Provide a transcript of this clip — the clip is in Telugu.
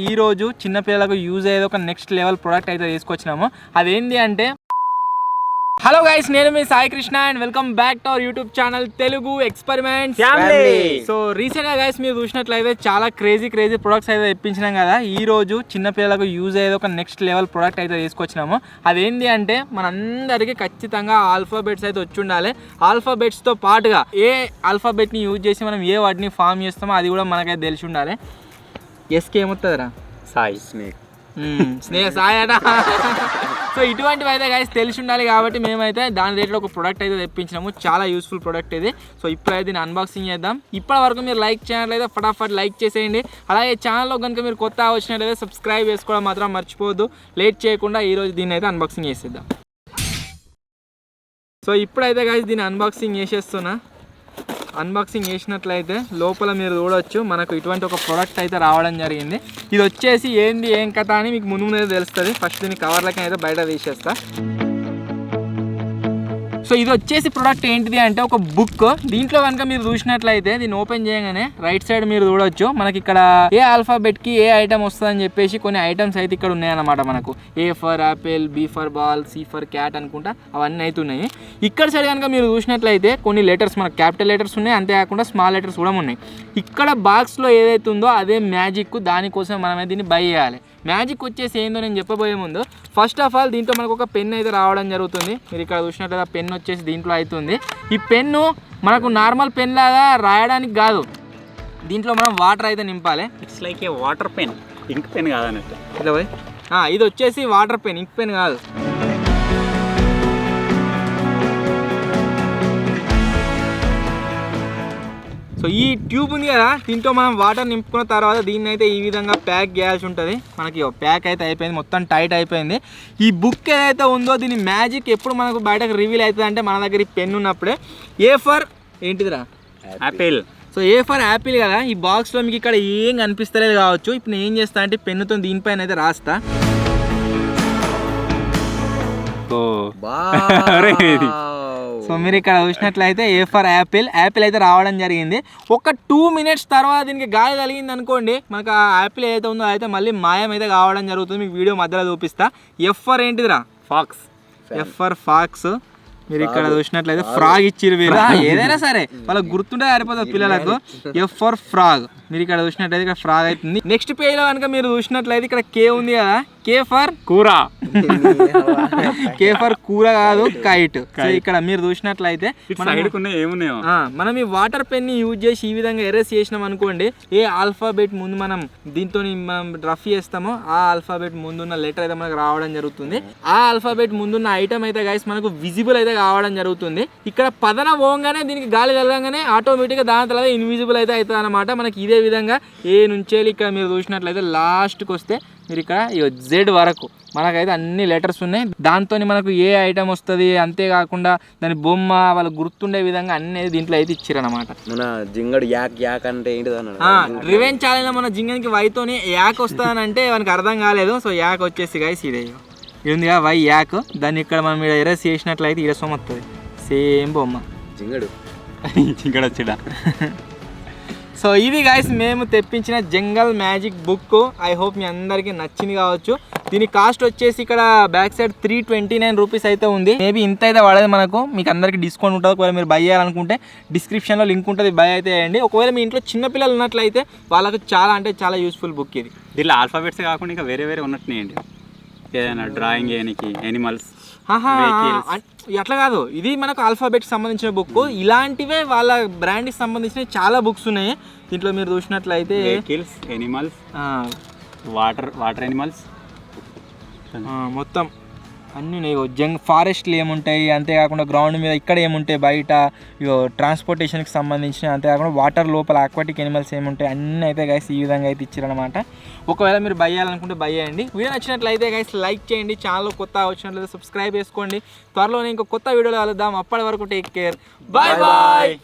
ఈ రోజు చిన్న పిల్లలకు యూజ్ అయ్యేది ఒక నెక్స్ట్ లెవెల్ ప్రొడక్ట్ అయితే తీసుకొచ్చినాము. అదేంటి అంటే హలో గైస్, నేను మీ Sai Krishna and welcome back to our YouTube channel Telugu experiments family. So recent గా గైస్ మీరు చూసినట్లయితే చాలా క్రేజీ ప్రొడక్ట్స్ అయితే తెప్పించినాం కదా. ఈ రోజు చిన్న పిల్లలకు యూజ్ అయ్యేది ఒక నెక్స్ట్ లెవెల్ ప్రొడక్ట్ అయితే తీసుకొచ్చినాము. అదేంటి అంటే మనందరికీ ఖచ్చితంగా ఆల్ఫాబెట్స్ అయితే వచ్చి ఉండాలి. ఆల్ఫాబెట్స్ తో పాటుగా ఏ ఆల్ఫాబెట్ ని యూజ్ చేసి మనం ఏ వాటిని ఫామ్ చేస్తామో అది కూడా మనకైతే తెలిసి ఉండాలి. ఎస్కే ఏమొస్తుందిరా? సాయి. స్నేహ సాయి అట. సో ఇటువంటివి అయితే గైస్ తెలిసి ఉండాలి కాబట్టి మేమైతే దాని రేట్లో ఒక ప్రోడక్ట్ అయితే తెప్పించినాము. చాలా యూస్ఫుల్ ప్రోడక్ట్ ఇది. సో ఇప్పుడైతే దీన్ని అన్బాక్సింగ్ చేద్దాం. ఇప్పటి వరకు మీరు లైక్ చేయాలైతే ఫటాఫట్ లైక్ చేసేయండి. అలాగే ఛానల్లో కనుక మీరు కొత్త వచ్చినట్లయితే సబ్స్క్రైబ్ చేసుకోవడం మాత్రం మర్చిపోవద్దు. లేట్ చేయకుండా ఈరోజు దీన్ని అయితే అన్బాక్సింగ్ చేసేద్దాం. సో ఇప్పుడైతే గైస్ దీన్ని అన్బాక్సింగ్ చేసేస్తున్నా. అన్బాక్సింగ్ చేసినట్లయితే లోపల మీరు చూడవచ్చు మనకు ఇటువంటి ఒక ప్రోడక్ట్ అయితే రావడం జరిగింది. ఇది వచ్చేసి ఏంది ఏం కథ అని మీకు ముందు తెలుస్తుంది. ఫస్ట్ దీన్ని కవర్లకి అయితే బయట తీసేస్తా. సో ఇది వచ్చేసి ప్రోడక్ట్ ఏంటిది అంటే ఒక బుక్. దీంట్లో కనుక మీరు చూసినట్లయితే దీన్ని ఓపెన్ చేయగానే రైట్ సైడ్ మీరు చూడవచ్చు మనకి ఇక్కడ ఏ ఆల్ఫాబెట్ కి ఏ ఐటమ్ వస్తుందని చెప్పేసి కొన్ని ఐటమ్స్ అయితే ఇక్కడ ఉన్నాయన్నమాట. మనకు A for apple, B for ball, C for cat అనుకుంటా అవన్నీ అయితే ఉన్నాయి. ఇక్కడ సైడ్ కనుక మీరు చూసినట్లయితే కొన్ని లెటర్స్ మనకు క్యాపిటల్ లెటర్స్ ఉన్నాయి, అంతేకాకుండా స్మాల్ లెటర్స్ కూడా ఉన్నాయి. ఇక్కడ బాక్స్లో ఏదైతే ఉందో అదే మ్యాజిక్. దానికోసం మనమే దీన్ని బై చేయాలి. మ్యాజిక్ వచ్చేసి ఏందో నేను చెప్పబోయే ముందు ఫస్ట్ ఆఫ్ ఆల్ దీంట్లో మనకు ఒక పెన్ అయితే రావడం జరుగుతుంది. మీరు ఇక్కడ చూసినట్లయితే పెన్ వచ్చేసి దీంట్లో అవుతుంది. ఈ పెన్ను మనకు నార్మల్ పెన్ లాగా రాయడానికి కాదు, దీంట్లో మనం వాటర్ అయితే నింపాలి. It's like a water pen, ink pen కాదన్నట్టు. ఇలా పోయి ఇది వచ్చేసి వాటర్ పెన్, ఇంక్ పెన్ కాదు. సో ఈ ట్యూబ్ ఉంది కదా, దీంట్లో మనం వాటర్ నింపుకున్న తర్వాత దీన్ని అయితే ఈ విధంగా ప్యాక్ చేయాల్సి ఉంటుంది. మనకి ప్యాక్ అయితే అయిపోయింది, మొత్తం టైట్ అయిపోయింది. ఈ బుక్ ఏదైతే ఉందో దీని మ్యాజిక్ ఎప్పుడు మనకు బయటకు రివీల్ అవుతుంది అంటే మన దగ్గర ఈ పెన్ ఉన్నప్పుడే. ఏ ఫర్ ఏంటిదిరా? Apple. So A for apple కదా. ఈ బాక్స్లో మీకు ఇక్కడ ఏం కనిపిస్తలేదు కావచ్చు. ఇప్పుడు నేను ఏం చేస్తా అంటే పెన్నుతో దీనిపైన అయితే రాస్తా. సో మీరు ఇక్కడ చూసినట్లయితే ఏ ఫర్ యాపిల్ అయితే రావడం జరిగింది. ఒక 2 minutes తర్వాత దీనికి గాలి కలిగింది అనుకోండి, మనకు ఆ యాపిల్ ఏదైతే ఉందో అయితే మళ్ళీ మాయం అయితే కావడం జరుగుతుంది. మీకు వీడియో మధ్యలో చూపిస్తా. ఎఫ్ ఫర్ ఏంటిదిరా? ఫాక్స్. F for fox. మీరు ఇక్కడ చూసినట్లయితే ఫ్రాగ్ ఇచ్చిరు వీరు. ఏదైనా సరే వాళ్ళకి గుర్తుంటే సరిపోతుంది పిల్లలకు. F for frog. మీరు ఇక్కడ చూసినట్లయితే ఇక్కడ ఫ్రాగ్ అవుతుంది. నెక్స్ట్ పేజ్ లో కనుక మీరు చూసినట్లయితే ఇక్కడ కే ఉంది కదా. కే ఫర్ కూర. కే ఫర్ కూర కాదు, కైట్. సో ఇక్కడ మీరు చూసినట్లయితే మనం ఈ వాటర్ పెన్ ని యూజ్ చేసి ఈ విధంగా ఎరేస్ చేసినాం అనుకోండి, ఏ ఆల్ఫాబెట్ ముందు మనం దీంతో మనం రఫ్ చేస్తామో ఆ ఆల్ఫాబెట్ ముందున్న లెటర్ అయితే మనకు రావడం జరుగుతుంది. ఆ ఆల్ఫాబెట్ ముందున్న ఐటమ్ అయితే గైస్ మనకు విజిబుల్ అయితే కావడం జరుగుతుంది. ఇక్కడ పదన పోగానే దీనికి గాలి కలగగానే ఆటోమేటిక్ గా దాని తర్వాత ఇన్విజిబుల్ అయితే అవుతుంది అనమాట. మనకి ఇదే విధంగా ఏ నుంచి ఇక్కడ మీరు చూసినట్లయితే లాస్ట్కి వస్తే మీరు ఇక్కడ జెడ్ వరకు మనకైతే అన్ని లెటర్స్ ఉన్నాయి. దాంతో మనకు ఏ ఐటమ్ వస్తుంది, అంతేకాకుండా దాని బొమ్మ వాళ్ళకి గుర్తుండే విధంగా అన్ని దీంట్లో అయితే ఇచ్చారనమాట. మన జింగడు యాక్ యాక్ అంటే ఏంటిది? రివెంజ్ ఛాలెంజ్ మన జింగన్కి వైతోని యాక్ వస్తుందని అంటే మనకి అర్థం కాలేదు. సో యాక్ వచ్చేసి గైస్ ఇదే ఉందిగా వై యాక్. దాన్ని ఇక్కడ మనం ఇక్కడ ఎరేస్ చేసినట్లయితే ఇక్కడ సొమ్ము వస్తుంది. సేమ్ బొమ్మ జింగడు వచ్చిడా. సో ఇది గైస్ మేము తెప్పించిన జంగల్ మ్యాజిక్ బుక్. ఐ హోప్ మీ అందరికీ నచ్చింది కావచ్చు. దీని కాస్ట్ వచ్చేసి ఇక్కడ బ్యాక్ సైడ్ 329 రూపీస్ అయితే ఉంది. మేబీ ఇంత అయితే పడదు మనకు. మీకు అందరికీ డిస్కౌంట్ ఉంటుంది. ఒకవేళ మీరు బై చేయాలనుకుంటే డిస్క్రిప్షన్లో లింక్ ఉంటుంది, బై అయితే వేయండి. ఒకవేళ మీ ఇంట్లో చిన్నపిల్లలు ఉన్నట్లయితే వాళ్ళకు చాలా అంటే చాలా యూస్ఫుల్ బుక్ ఇది. దీనిలో ఆల్ఫాబెట్స్ కాకుండా ఇంకా వేరే ఉన్నట్టున్నాయండి. ఏదైనా డ్రాయింగ్ చేయడానికి, యానిమల్స్. అట్లా కాదు, ఇది మనకు ఆల్ఫాబెట్కి సంబంధించిన బుక్. ఇలాంటివే వాళ్ళ బ్రాండ్కి సంబంధించిన చాలా బుక్స్ ఉన్నాయి. దీంట్లో మీరు చూసినట్లయితే వెహికల్స్, యానిమల్స్, వాటర్ యానిమల్స్ మొత్తం అన్నీ ఉన్నాయి. ఫారెస్ట్లు ఏముంటాయి, అంతేకాకుండా గ్రౌండ్ మీద ఇక్కడ ఏముంటాయి, బయట ట్రాన్స్పోర్టేషన్కి సంబంధించిన, అంతేకాకుండా వాటర్ లోపల అక్వాటిక్ యానిమల్స్ ఏముంటాయి అన్నీ అయితే గైస్ ఈ విధంగా అయితే ఇచ్చారనమాట. ఒకవేళ మీరు బై చేయాలనుకుంటే బై చేయండి. వీడియో నచ్చినట్లయితే గైస్ లైక్ చేయండి. ఛానల్ కొత్త వచ్చినట్లయితే సబ్స్క్రైబ్ చేసుకోండి. త్వరలోనే ఇంకో కొత్త వీడియోలో కలుద్దాం. అప్పటి వరకు టేక్ కేర్. Bye bye.